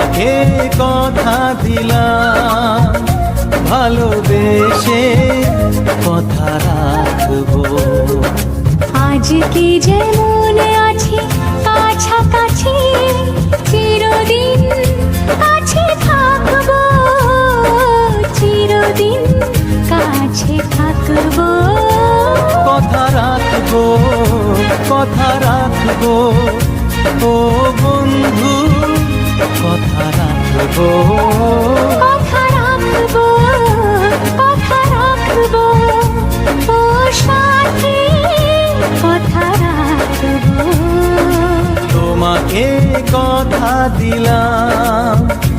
তোমাকে কথা দিলাম, ভালোবেসে কথা রাখবো। আজকে যেমন আছি কাছাকাছি, চিরদিন কাছে থাকবো, চিরদিন কাছে থাকবো। কথা রাখবো, কথা রাখবো, ও বন্ধু কথা রাখবো।